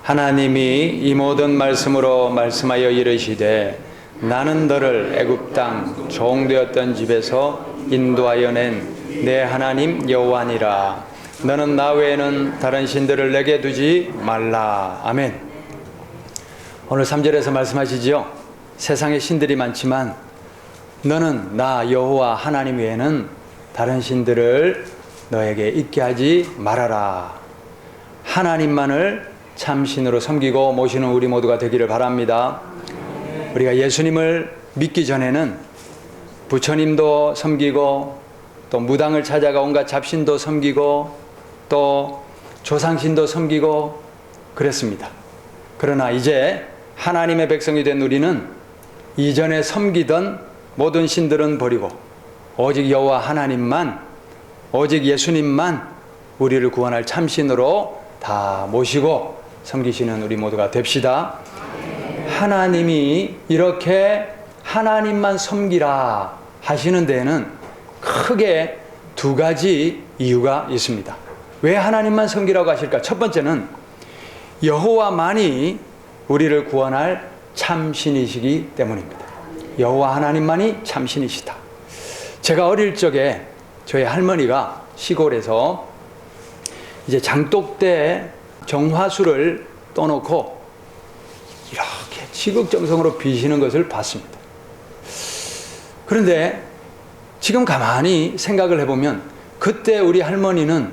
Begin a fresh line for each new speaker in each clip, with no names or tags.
하나님이 이 모든 말씀으로 말씀하여 이르시되 나는 너를 애굽 땅 종되었던 집에서 인도하여 낸 내 하나님 여호와니라. 너는 나 외에는 다른 신들을 내게 두지 말라. 아멘. 오늘 3절에서 말씀하시지요. 세상에 신들이 많지만 너는 나 여호와 하나님 외에는 다른 신들을 너에게 있게 하지 말아라. 하나님만을 참신으로 섬기고 모시는 우리 모두가 되기를 바랍니다. 우리가 예수님을 믿기 전에는 부처님도 섬기고 또 무당을 찾아가 온갖 잡신도 섬기고 또 조상신도 섬기고 그랬습니다. 그러나 이제 하나님의 백성이 된 우리는 이전에 섬기던 모든 신들은 버리고 오직 여호와 하나님만, 오직 예수님만 우리를 구원할 참신으로 다 모시고 섬기시는 우리 모두가 됩시다. 하나님이 이렇게 하나님만 섬기라 하시는 데에는 크게 두 가지 이유가 있습니다. 왜 하나님만 섬기라고 하실까? 첫 번째는 여호와만이 우리를 구원할 참신이시기 때문입니다. 여호와 하나님만이 참신이시다. 제가 어릴 적에 저희 할머니가 시골에서 이제 장독대에 정화수를 떠놓고 이렇게 지극정성으로 비시는 것을 봤습니다. 그런데 지금 가만히 생각을 해보면 그때 우리 할머니는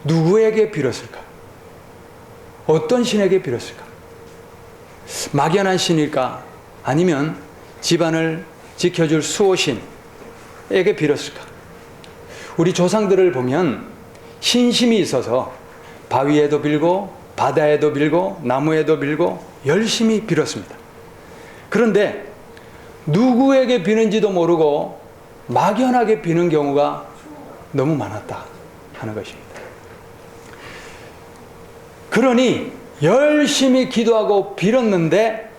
누구에게 빌었을까? 어떤 신에게 빌었을까? 막연한 신일까? 아니면 집안을 지켜줄 수호신에게 빌었을까? 우리 조상들을 보면 신심이 있어서 바위에도 빌고 바다에도 빌고 나무에도 빌고 열심히 빌었습니다. 그런데 누구에게 비는지도 모르고 막연하게 비는 경우가 너무 많았다 하는 것입니다. 그러니 열심히 기도하고 빌었는데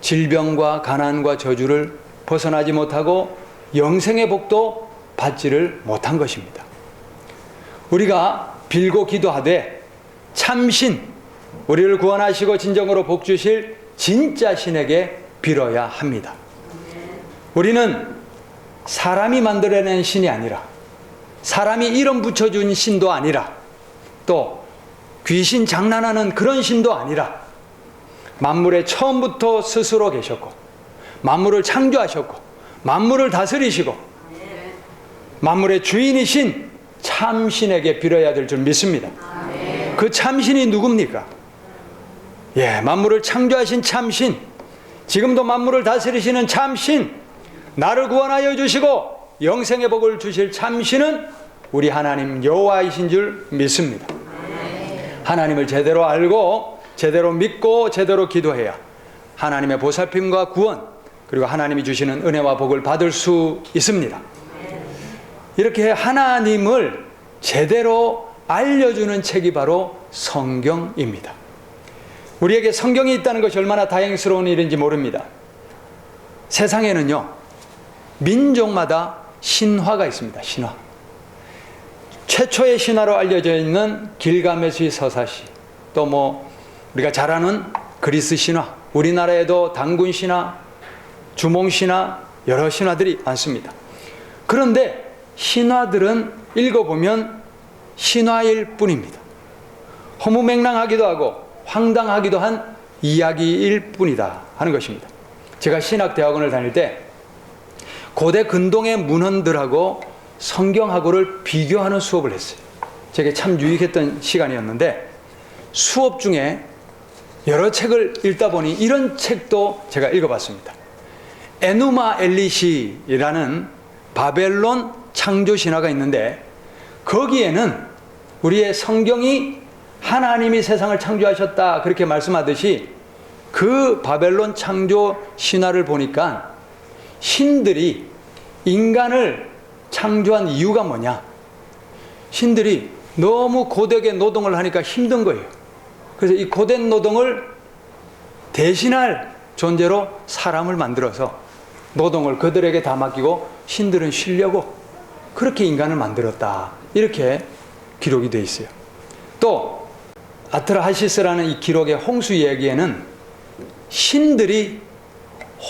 질병과 가난과 저주를 벗어나지 못하고 영생의 복도 받지를 못한 것입니다. 우리가 빌고 기도하되 참신, 우리를 구원하시고 진정으로 복 주실 진짜 신에게 빌어야 합니다. 우리는 사람이 만들어낸 신이 아니라, 사람이 이름 붙여준 신도 아니라, 또 귀신 장난하는 그런 신도 아니라 만물의 처음부터 스스로 계셨고 만물을 창조하셨고 만물을 다스리시고 만물의 주인이신 참신에게 빌어야 될 줄 믿습니다. 그 참신이 누굽니까? 만물을 창조하신 참신, 지금도 만물을 다스리시는 참신, 나를 구원하여 주시고 영생의 복을 주실 참신은 우리 하나님 여호와이신 줄 믿습니다. 하나님을 제대로 알고 제대로 믿고 제대로 기도해야 하나님의 보살핌과 구원, 그리고 하나님이 주시는 은혜와 복을 받을 수 있습니다. 이렇게 하나님을 제대로 알려주는 책이 바로 성경입니다. 우리에게 성경이 있다는 것이 얼마나 다행스러운 일인지 모릅니다. 세상에는요, 민족마다 신화가 있습니다. 신화. 최초의 신화로 알려져 있는 길가메시 서사시, 또 우리가 잘 아는 그리스 신화, 우리나라에도 단군 신화, 주몽 신화, 여러 신화들이 많습니다. 그런데 신화들은 읽어보면 신화일 뿐입니다. 허무맹랑하기도 하고 황당하기도 한 이야기일 뿐이다 하는 것입니다. 제가 신학대학원을 다닐 때 고대 근동의 문헌들하고 성경하고를 비교하는 수업을 했어요. 제게 참 유익했던 시간이었는데, 수업 중에 여러 책을 읽다 보니 이런 책도 제가 읽어봤습니다. 에누마 엘리시라는 바벨론 창조 신화가 있는데, 거기에는 우리의 성경이 하나님이 세상을 창조하셨다 그렇게 말씀하듯이 그 바벨론 창조 신화를 보니까 신들이 인간을 창조한 이유가 뭐냐? 신들이 너무 고되게 노동을 하니까 힘든 거예요. 그래서 이 고된 노동을 대신할 존재로 사람을 만들어서 노동을 그들에게 다 맡기고 신들은 쉬려고 그렇게 인간을 만들었다, 이렇게 기록이 되어 있어요. 또 아트라하시스라는 이 기록의 홍수 이야기에는 신들이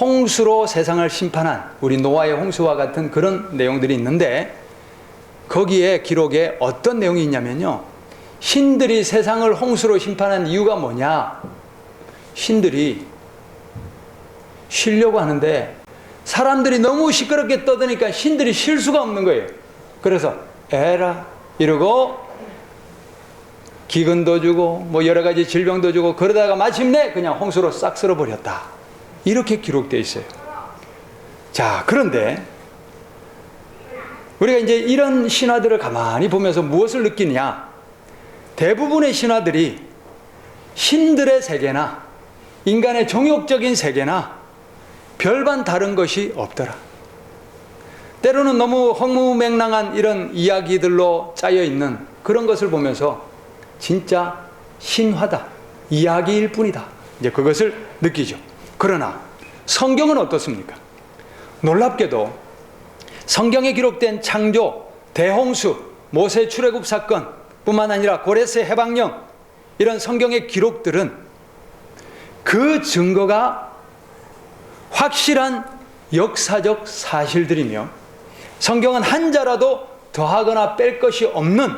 홍수로 세상을 심판한 우리 노아의 홍수와 같은 그런 내용들이 있는데, 거기에 기록에 어떤 내용이 있냐면요, 신들이 세상을 홍수로 심판한 이유가 뭐냐, 신들이 쉬려고 하는데 사람들이 너무 시끄럽게 떠드니까 신들이 쉴 수가 없는 거예요. 그래서 에라 이러고 기근도 주고 뭐 여러 가지 질병도 주고, 그러다가 마침내 그냥 홍수로 싹 쓸어버렸다, 이렇게 기록되어 있어요. 자, 그런데 우리가 이제 이런 신화들을 가만히 보면서 무엇을 느끼느냐, 대부분의 신화들이 신들의 세계나 인간의 종욕적인 세계나 별반 다른 것이 없더라. 때로는 너무 허무맹랑한 이런 이야기들로 짜여있는 그런 것을 보면서 진짜 신화다, 이야기일 뿐이다, 이제 그것을 느끼죠. 그러나 성경은 어떻습니까? 놀랍게도 성경에 기록된 창조, 대홍수, 모세 출애굽 사건 뿐만 아니라 고레스 해방령, 이런 성경의 기록들은 그 증거가 확실한 역사적 사실들이며, 성경은 한 자라도 더하거나 뺄 것이 없는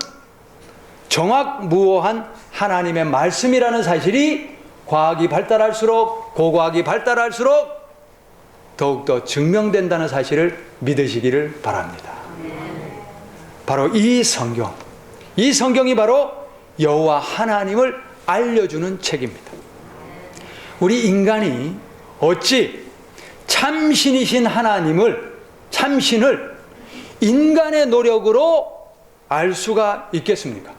정확무오한 하나님의 말씀이라는 사실이 과학이 발달할수록, 고고학이 발달할수록 더욱더 증명된다는 사실을 믿으시기를 바랍니다. 바로 이 성경이 바로 여호와 하나님을 알려주는 책입니다. 우리 인간이 어찌 참신이신 하나님을, 참신을 인간의 노력으로 알 수가 있겠습니까?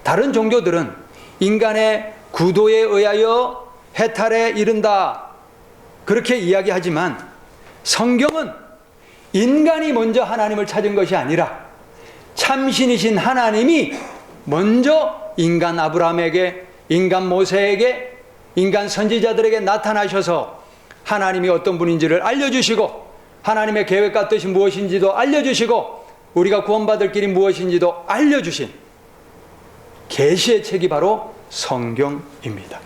다른 종교들은 인간의 구도에 의하여 해탈에 이른다, 그렇게 이야기하지만 성경은 인간이 먼저 하나님을 찾은 것이 아니라 참신이신 하나님이 먼저 인간 아브라함에게, 인간 모세에게, 인간 선지자들에게 나타나셔서 하나님이 어떤 분인지를 알려주시고, 하나님의 계획과 뜻이 무엇인지도 알려주시고, 우리가 구원받을 길이 무엇인지도 알려주신 계시의 책이 바로 성경입니다.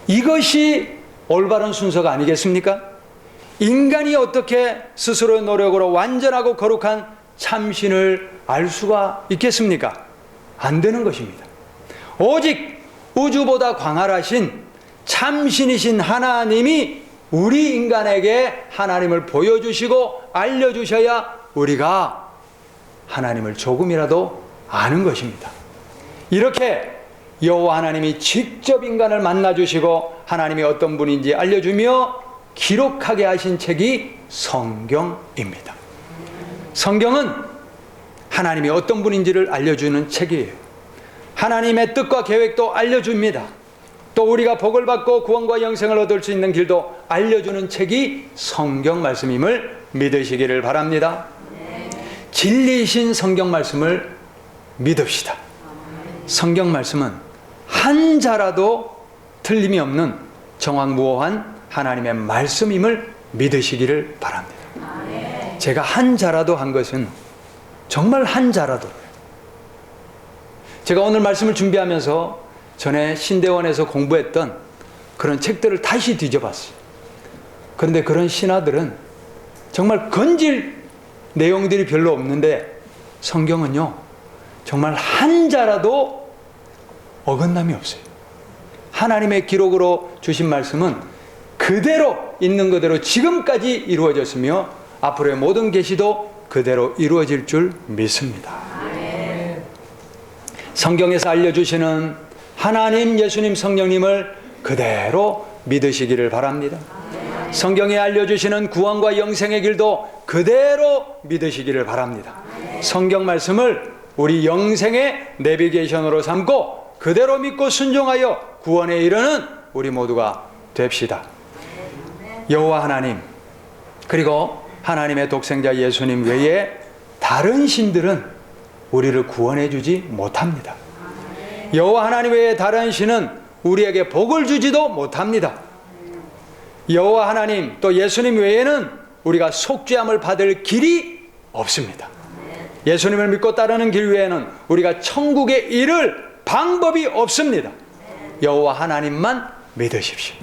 이것이 올바른 순서가 아니겠습니까? 인간이 어떻게 스스로의 노력으로 완전하고 거룩한 참신을 알 수가 있겠습니까? 안 되는 것입니다. 오직 우주보다 광활하신 참신이신 하나님이 우리 인간에게 하나님을 보여주시고 알려주셔야 우리가 하나님을 조금이라도 아는 것입니다. 이렇게 여호와 하나님이 직접 인간을 만나주시고 하나님이 어떤 분인지 알려주며 기록하게 하신 책이 성경입니다. 성경은 하나님이 어떤 분인지를 알려주는 책이에요. 하나님의 뜻과 계획도 알려줍니다. 또 우리가 복을 받고 구원과 영생을 얻을 수 있는 길도 알려주는 책이 성경 말씀임을 믿으시기를 바랍니다. 진리이신 성경 말씀을 믿읍시다. 성경 말씀은 한 자라도 틀림이 없는 정확무오한 하나님의 말씀임을 믿으시기를 바랍니다. 제가 한 자라도 한 것은 정말 한 자라도, 제가 오늘 말씀을 준비하면서 전에 신대원에서 공부했던 그런 책들을 다시 뒤져봤어요. 그런데 그런 신화들은 정말 건질 내용들이 별로 없는데, 성경은요 정말 한 자라도 어긋남이 없어요. 하나님의 기록으로 주신 말씀은 그대로 있는 그대로 지금까지 이루어졌으며 앞으로의 모든 계시도 그대로 이루어질 줄 믿습니다. 성경에서 알려주시는 하나님, 예수님, 성령님을 그대로 믿으시기를 바랍니다. 성경에 알려주시는 구원과 영생의 길도 그대로 믿으시기를 바랍니다. 성경 말씀을 우리 영생의 내비게이션으로 삼고 그대로 믿고 순종하여 구원에 이르는 우리 모두가 됩시다. 여호와 하나님, 그리고 하나님의 독생자 예수님 외에 다른 신들은 우리를 구원해 주지 못합니다. 여호와 하나님 외에 다른 신은 우리에게 복을 주지도 못합니다. 여호와 하나님 또 예수님 외에는 우리가 속죄함을 받을 길이 없습니다. 예수님을 믿고 따르는 길 외에는 우리가 천국에 이를 방법이 없습니다. 여호와 하나님만 믿으십시오.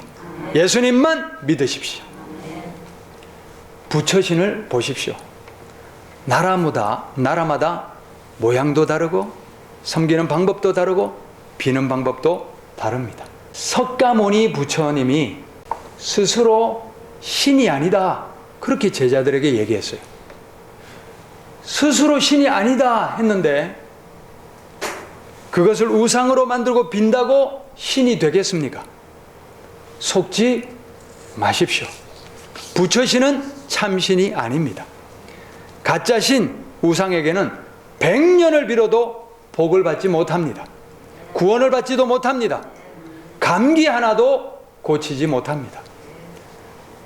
예수님만 믿으십시오. 부처신을 보십시오. 나라마다 모양도 다르고 섬기는 방법도 다르고 비는 방법도 다릅니다. 석가모니 부처님이 스스로 신이 아니다, 그렇게 제자들에게 얘기했어요. 스스로 신이 아니다 했는데 그것을 우상으로 만들고 빈다고 신이 되겠습니까? 속지 마십시오. 부처신은 참신이 아닙니다. 가짜신 우상에게는 100년을 빌어도 복을 받지 못합니다. 구원을 받지도 못합니다. 감기 하나도 고치지 못합니다.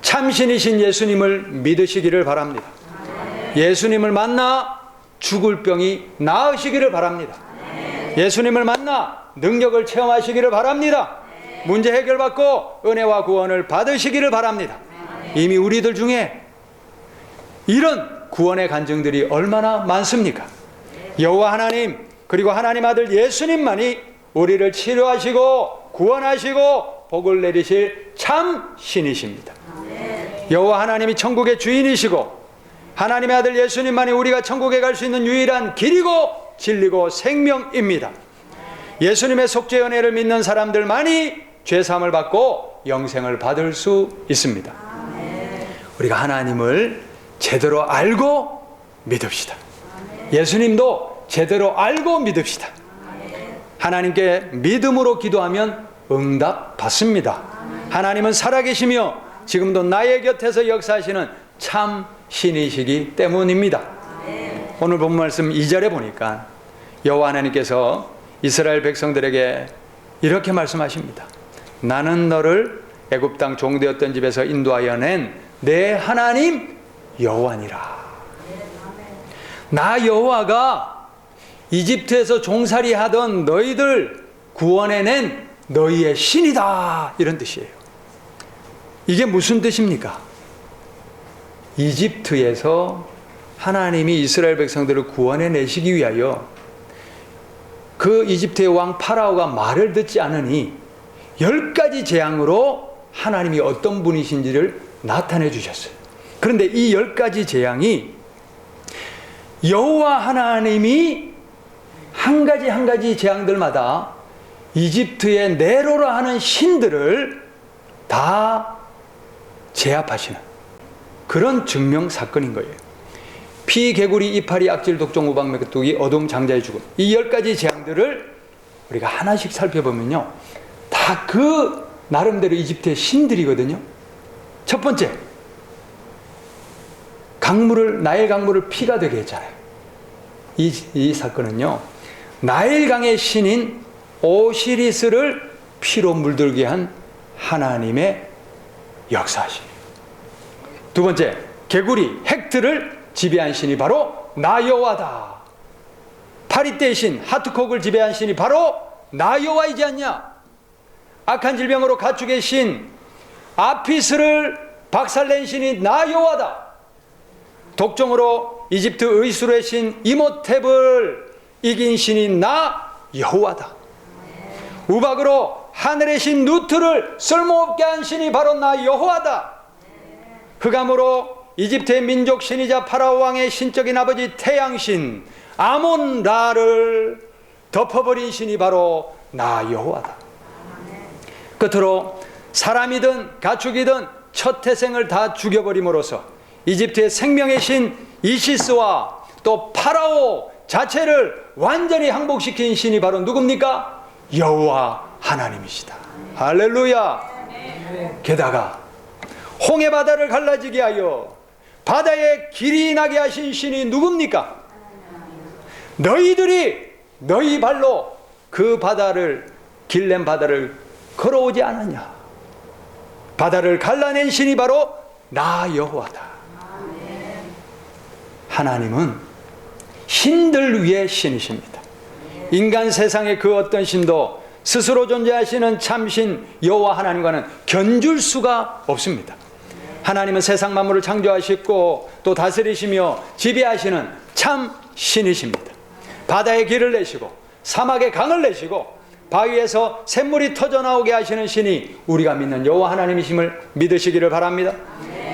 참신이신 예수님을 믿으시기를 바랍니다. 예수님을 만나 죽을 병이 나으시기를 바랍니다. 예수님을 만나 능력을 체험하시기를 바랍니다. 문제 해결받고 은혜와 구원을 받으시기를 바랍니다. 이미 우리들 중에 이런 구원의 간증들이 얼마나 많습니까? 여호와 하나님, 그리고 하나님 아들 예수님만이 우리를 치료하시고 구원하시고 복을 내리실 참 신이십니다. 여호와 하나님이 천국의 주인이시고 하나님의 아들 예수님만이 우리가 천국에 갈 수 있는 유일한 길이고 진리고 생명입니다. 예수님의 속죄 은혜를 믿는 사람들만이 죄사함을 받고 영생을 받을 수 있습니다. 우리가 하나님을 제대로 알고 믿읍시다. 예수님도 제대로 알고 믿읍시다. 하나님께 믿음으로 기도하면 응답 받습니다. 하나님은 살아계시며 지금도 나의 곁에서 역사하시는 참 신이시기 때문입니다. 오늘 본 말씀 2절에 보니까 여호와 하나님께서 이스라엘 백성들에게 이렇게 말씀하십니다. 나는 너를 애굽 땅 종되었던 집에서 인도하여 낸 내 하나님 여호와니라. 나 여호와가 이집트에서 종살이 하던 너희들 구원해낸 너희의 신이다, 이런 뜻이에요. 이게 무슨 뜻입니까? 이집트에서 하나님이 이스라엘 백성들을 구원해내시기 위하여 그 이집트의 왕 파라오가 말을 듣지 않으니 10가지 재앙으로 하나님이 어떤 분이신지를 나타내 주셨어요. 그런데 이 10가지 재앙이 여호와 하나님이 한 가지 재앙들마다 이집트의 네로라 하는 신들을 다 제압하시는 그런 증명 사건인 거예요. 피, 개구리, 이파리, 악질, 독종, 우박, 메뚜기, 어둠, 장자의 죽음, 이 10가지 재앙들을 우리가 하나씩 살펴보면요, 다 그 나름대로 이집트의 신들이거든요. 첫 번째, 나일 강물을 피가 되게 했잖아요. 이 사건은요, 나일강의 신인 오시리스를 피로 물들게 한 하나님의 역사하십니다. 두 번째, 개구리, 헥트를 지배한 신이 바로 나 여호와다. 파리떼의 신, 하트콕을 지배한 신이 바로 나 여호와이지 않냐. 악한 질병으로 가축의 신 아피스를 박살낸 신이 나 여호와다. 독종으로 이집트 의수의 신 이모탭을 이긴 신이 나 여호와다. 우박으로 하늘의 신 누트를 쓸모없게 한 신이 바로 나 여호와다. 흑암으로 이집트의 민족 신이자 파라오 왕의 신적인 아버지 태양신 아몬라를 덮어버린 신이 바로 나 여호와다. 끝으로 사람이든 가축이든 첫 태생을 다 죽여버림으로써 이집트의 생명의 신 이시스와 또 파라오 자체를 완전히 항복시킨 신이 바로 누굽니까? 여호와 하나님이시다. 할렐루야. 게다가 홍해 바다를 갈라지게 하여 바다에 길이 나게 하신 신이 누굽니까? 너희들이 너희 발로 그 바다를, 길낸 바다를 걸어오지 않았냐. 바다를 갈라낸 신이 바로 나 여호와다. 하나님은 신들 위의 신이십니다. 인간 세상의 그 어떤 신도 스스로 존재하시는 참신 여호와 하나님과는 견줄 수가 없습니다. 하나님은 세상 만물을 창조하시고 또 다스리시며 지배하시는 참 신이십니다. 바다에 길을 내시고 사막에 강을 내시고 바위에서 샘물이 터져나오게 하시는 신이 우리가 믿는 여호와 하나님이심을 믿으시기를 바랍니다.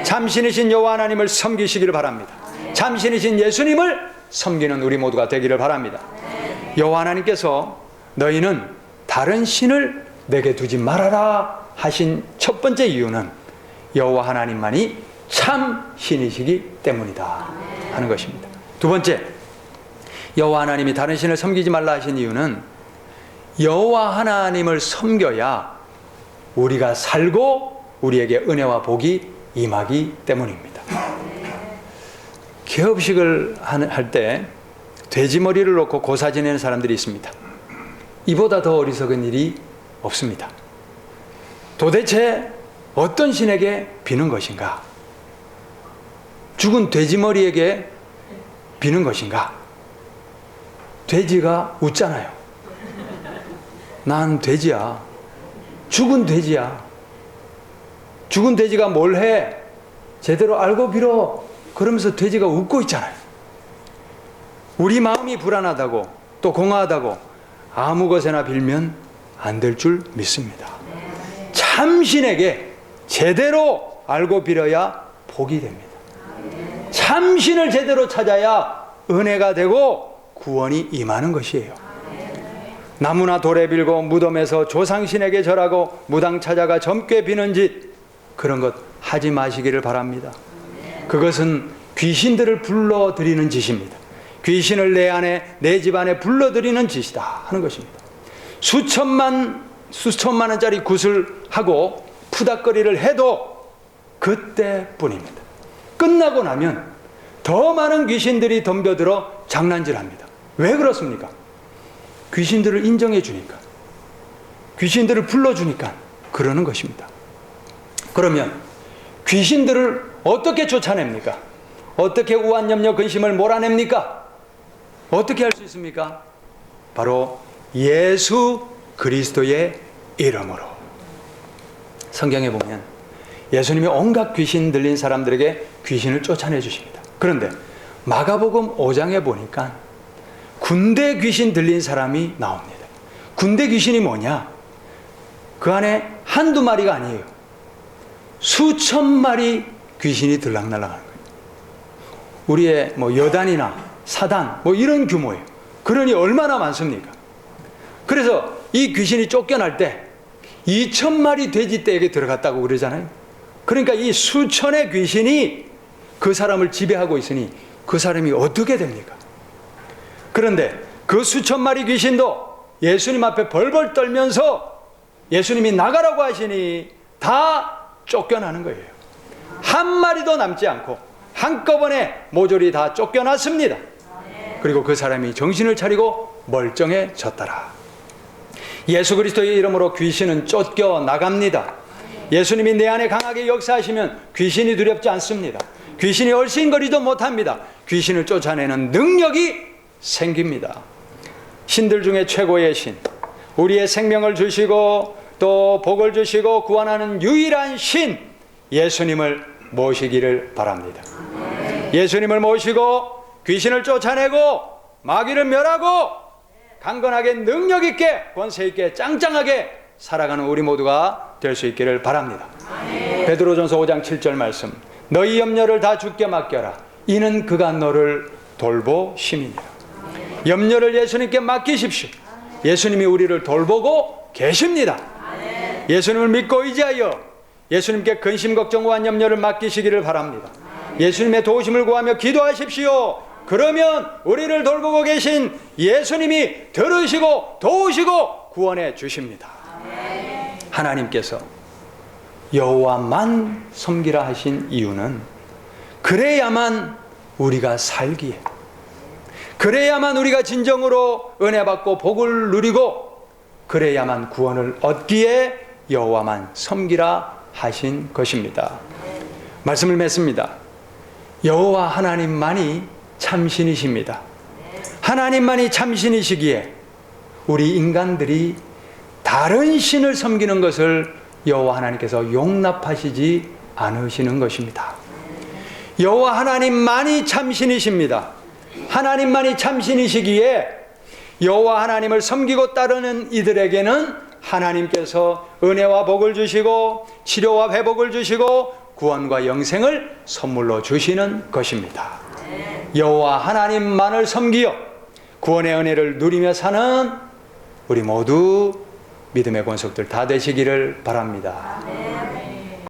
참신이신 여호와 하나님을 섬기시기를 바랍니다. 참신이신 예수님을 섬기는 우리 모두가 되기를 바랍니다. 여호와 하나님께서 너희는 다른 신을 내게 두지 말아라 하신 첫 번째 이유는 여호와 하나님만이 참 신이시기 때문이다 하는 것입니다. 두 번째, 여호와 하나님이 다른 신을 섬기지 말라 하신 이유는 여호와 하나님을 섬겨야 우리가 살고 우리에게 은혜와 복이 임하기 때문입니다. 개업식을 할 때 돼지머리를 놓고 고사 지내는 사람들이 있습니다. 이보다 더 어리석은 일이 없습니다. 도대체 어떤 신에게 비는 것인가? 죽은 돼지머리에게 비는 것인가? 돼지가 웃잖아요. 난 돼지야. 죽은 돼지야. 죽은 돼지가 뭘 해? 제대로 알고 빌어. 그러면서 돼지가 웃고 있잖아요. 우리 마음이 불안하다고 또 공허하다고 아무 것에나 빌면 안 될 줄 믿습니다. 참신에게 제대로 알고 빌어야 복이 됩니다. 참신을 제대로 찾아야 은혜가 되고 구원이 임하는 것이에요. 나무나 돌에 빌고 무덤에서 조상신에게 절하고 무당 찾아가 젊게 비는 짓, 그런 것 하지 마시기를 바랍니다. 그것은 귀신들을 불러들이는 짓입니다. 귀신을 내 안에, 내 집 안에 불러들이는 짓이다 하는 것입니다. 수천만 원짜리 굿을 하고 푸닥거리를 해도 그때뿐입니다. 끝나고 나면 더 많은 귀신들이 덤벼들어 장난질합니다. 왜 그렇습니까? 귀신들을 인정해 주니까, 귀신들을 불러주니까 그러는 것입니다. 그러면 귀신들을 어떻게 쫓아냅니까? 어떻게 우한, 염려, 근심을 몰아냅니까? 어떻게 할 수 있습니까? 바로 예수 그리스도의 이름으로. 성경에 보면 예수님이 온갖 귀신 들린 사람들에게 귀신을 쫓아내 주십니다. 그런데 마가복음 5장에 보니까 군대 귀신 들린 사람이 나옵니다. 군대 귀신이 뭐냐? 그 안에 한두 마리가 아니에요. 수천 마리 귀신이 들락날락하는 거예요. 우리의 여단이나 사단 이런 규모예요. 그러니 얼마나 많습니까? 그래서 이 귀신이 쫓겨날 때 2,000마리 돼지떼에게 들어갔다고 그러잖아요. 그러니까 이 수천의 귀신이 그 사람을 지배하고 있으니 그 사람이 어떻게 됩니까? 그런데 그 수천 마리 귀신도 예수님 앞에 벌벌 떨면서 예수님이 나가라고 하시니 다 쫓겨나는 거예요. 한 마리도 남지 않고 한꺼번에 모조리 다 쫓겨났습니다. 그리고 그 사람이 정신을 차리고 멀쩡해졌더라. 예수 그리스도의 이름으로 귀신은 쫓겨나갑니다. 예수님이 내 안에 강하게 역사하시면 귀신이 두렵지 않습니다. 귀신이 얼씬거리도 못합니다. 귀신을 쫓아내는 능력이 생깁니다. 신들 중에 최고의 신, 우리의 생명을 주시고 또 복을 주시고 구원하는 유일한 신 예수님을 모시기를 바랍니다. 예수님을 모시고 귀신을 쫓아내고 마귀를 멸하고 강건하게 능력 있게 권세 있게 짱짱하게 살아가는 우리 모두가 될 수 있기를 바랍니다. 베드로전서 5장 7절 말씀, 너희 염려를 다 주께 맡겨라. 이는 그가 너를 돌보심이니라. 염려를 예수님께 맡기십시오. 예수님이 우리를 돌보고 계십니다. 예수님을 믿고 의지하여 예수님께 근심 걱정 우한 염려를 맡기시기를 바랍니다. 예수님의 도우심을 구하며 기도하십시오. 그러면 우리를 돌보고 계신 예수님이 들으시고 도우시고 구원해 주십니다. 하나님께서 여호와만 섬기라 하신 이유는 그래야만 우리가 살기에, 그래야만 우리가 진정으로 은혜 받고 복을 누리고 그래야만 구원을 얻기에 여호와만 섬기라 하신 것입니다. 말씀을 맺습니다. 여호와 하나님만이 참신이십니다. 하나님만이 참신이시기에 우리 인간들이 다른 신을 섬기는 것을 여호와 하나님께서 용납하시지 않으시는 것입니다. 여호와 하나님만이 참신이십니다. 하나님만이 참신이시기에 여호와 하나님을 섬기고 따르는 이들에게는 하나님께서 은혜와 복을 주시고 치료와 회복을 주시고 구원과 영생을 선물로 주시는 것입니다. 여호와 하나님만을 섬기어 구원의 은혜를 누리며 사는 우리 모두 믿음의 권속들 다 되시기를 바랍니다.